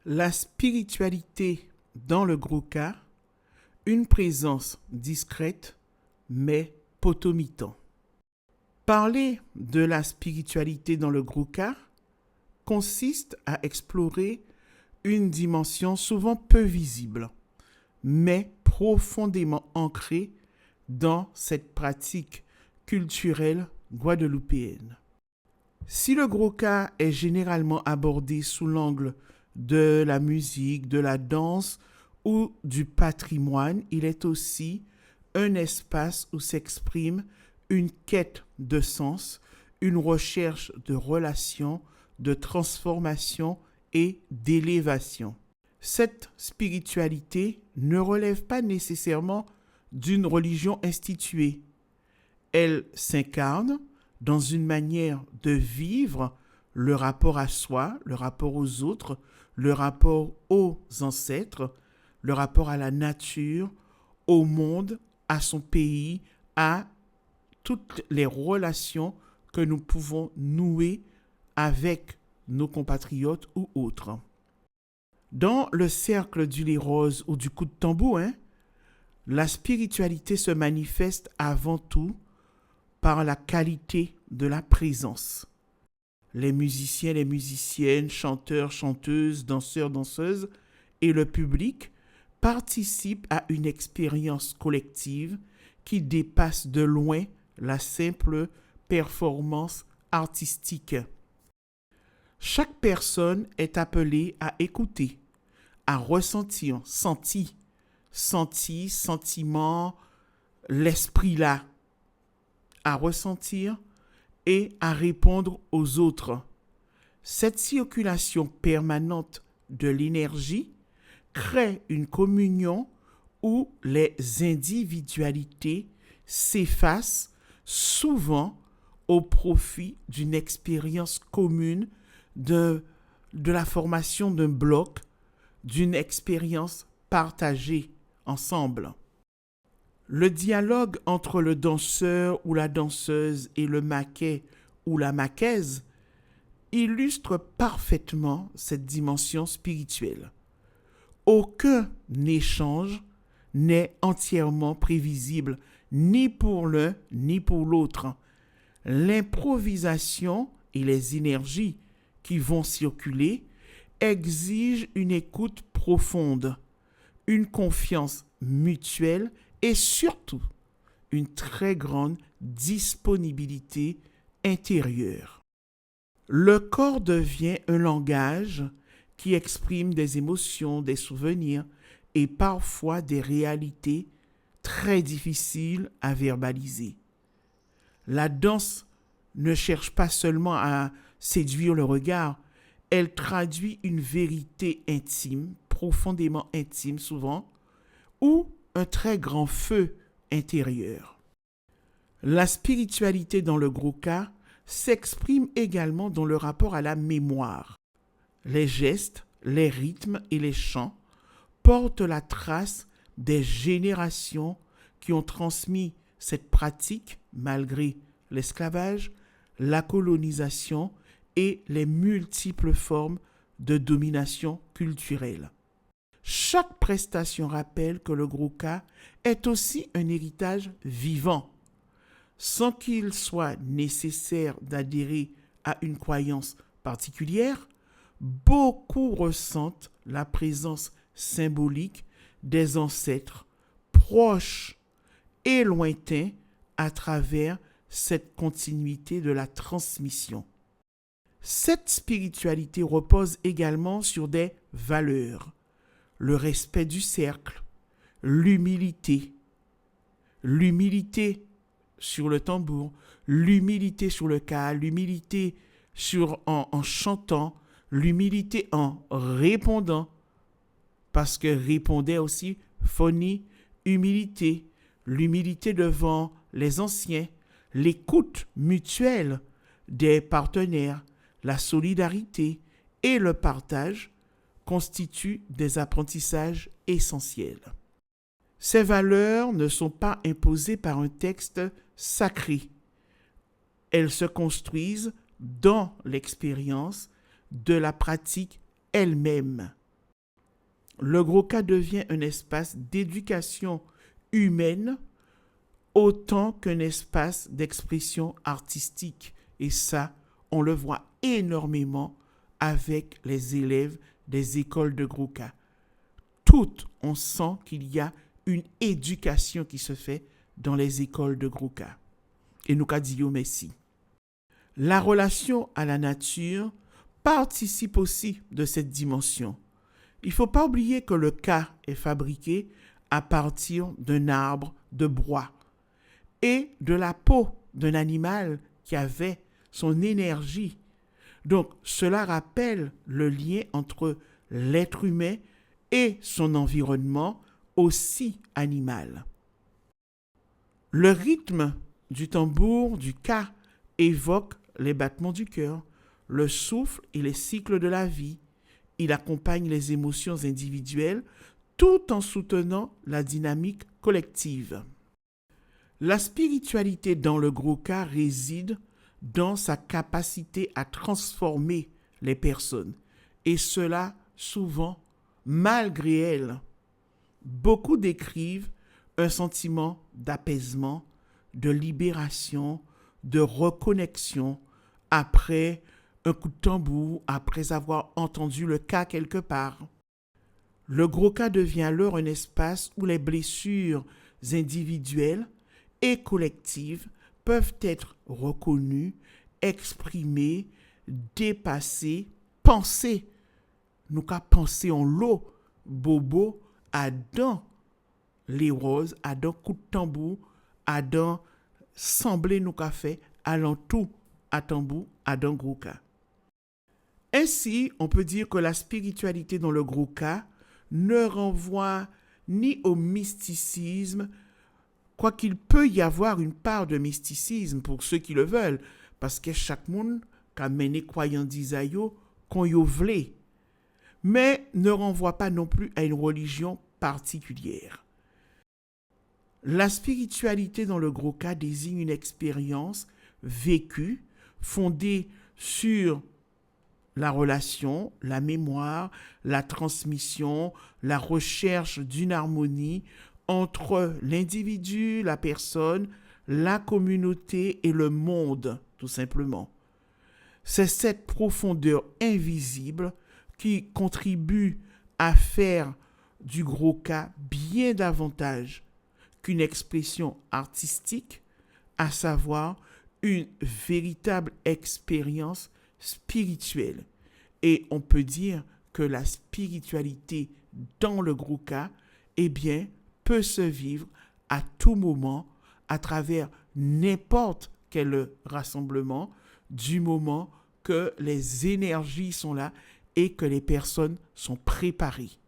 La spiritualité dans le Grouka, une présence discrète mais potomitan. Parler de la spiritualité dans le Grouka consiste à explorer une dimension souvent peu visible, mais profondément ancrée dans cette pratique culturelle guadeloupéenne. Si le Grouka est généralement abordé sous l'angle de la musique, de la danse ou du patrimoine, il est aussi un espace où s'exprime une quête de sens, une recherche de relations, de transformation et d'élévation. Cette spiritualité ne relève pas nécessairement d'une religion instituée. Elle s'incarne dans une manière de vivre le rapport à soi, le rapport aux autres, le rapport aux ancêtres, le rapport à la nature, au monde, à son pays, à toutes les relations que nous pouvons nouer avec nos compatriotes ou autres. Dans le cercle du lait rose ou du coup de tambour, la spiritualité se manifeste avant tout par la qualité de la présence. Les musiciens, les musiciennes, chanteurs, chanteuses, danseurs, danseuses et le public participent à une expérience collective qui dépasse de loin la simple performance artistique. Chaque personne est appelée à écouter, à ressentir, sentiment, l'esprit là, à ressentir et à répondre aux autres. Cette circulation permanente de l'énergie crée une communion où les individualités s'effacent souvent au profit d'une expérience commune de la formation d'un bloc, d'une expérience partagée ensemble. Le dialogue entre le danseur ou la danseuse et le maquet ou la maquaise illustre parfaitement cette dimension spirituelle. Aucun échange n'est entièrement prévisible, ni pour l'un ni pour l'autre. L'improvisation et les énergies qui vont circuler exigent une écoute profonde, une confiance mutuelle et surtout une très grande disponibilité intérieure. Le corps devient un langage qui exprime des émotions, des souvenirs et parfois des réalités très difficiles à verbaliser. La danse ne cherche pas seulement à séduire le regard, elle traduit une vérité intime, profondément intime souvent, ou un très grand feu intérieur. La spiritualité dans le Grouka s'exprime également dans le rapport à la mémoire. Les gestes, les rythmes et les chants portent la trace des générations qui ont transmis cette pratique malgré l'esclavage, la colonisation et les multiples formes de domination culturelle. Chaque prestation rappelle que le Grouka est aussi un héritage vivant, sans qu'il soit nécessaire d'adhérer à une croyance particulière. Beaucoup ressentent la présence symbolique des ancêtres proches et lointains à travers cette continuité de la transmission. Cette spiritualité repose également sur des valeurs, le respect du cercle, l'humilité sur le tambour, l'humilité sur le ka, l'humilité en chantant, l'humilité en répondant, parce que répondait aussi phonie, humilité, l'humilité devant les anciens, l'écoute mutuelle des partenaires, la solidarité et le partage constituent des apprentissages essentiels. Ces valeurs ne sont pas imposées par un texte sacré. Elles se construisent dans l'expérience de la pratique elle-même. le gros cas devient un espace d'éducation humaine autant qu'un espace d'expression artistique. Et ça, on le voit énormément avec les élèves des écoles de gros cas. Toutes, on sent qu'il y a une éducation qui se fait dans les écoles de gros cas. Et nous, Dieu merci. La relation à la nature participe aussi de cette dimension. Il ne faut pas oublier que le cas est fabriqué à partir d'un arbre de bois et de la peau d'un animal qui avait son énergie. Donc, cela rappelle le lien entre l'être humain et son environnement aussi animal. Le rythme du tambour du ka évoque les battements du cœur, le souffle et les cycles de la vie. Il accompagne les émotions individuelles tout en soutenant la dynamique collective. La spiritualité dans le gros cas réside dans sa capacité à transformer les personnes, et cela souvent malgré elles. Beaucoup décrivent un sentiment d'apaisement, de libération, de reconnexion après un coup de tambour, après avoir entendu le cas quelque part. Le gros cas devient alors un espace où les blessures individuelles et collectives peuvent être reconnues, exprimées, dépassées, pensées. Nous qu'à penser en l'eau, bobo, Adam, les roses, Adam coup de tambour, Adam semblé nous qu'a fait, allant tout à tambour, Adam gros cas. Ainsi, on peut dire que la spiritualité dans le gros cas ne renvoie ni au mysticisme, quoiqu'il peut y avoir une part de mysticisme pour ceux qui le veulent, parce que chaque monde a mené croyant d'Isaïo qu'on y vle, mais ne renvoie pas non plus à une religion particulière. La spiritualité dans le gros cas désigne une expérience vécue, fondée sur la relation, la mémoire, la transmission, la recherche d'une harmonie entre l'individu, la personne, la communauté et le monde, tout simplement. C'est cette profondeur invisible qui contribue à faire du gros cas bien davantage qu'une expression artistique, à savoir une véritable expérience spirituelle. Et on peut dire que la spiritualité dans le gros cas, peut se vivre à tout moment, à travers n'importe quel rassemblement, du moment que les énergies sont là et que les personnes sont préparées.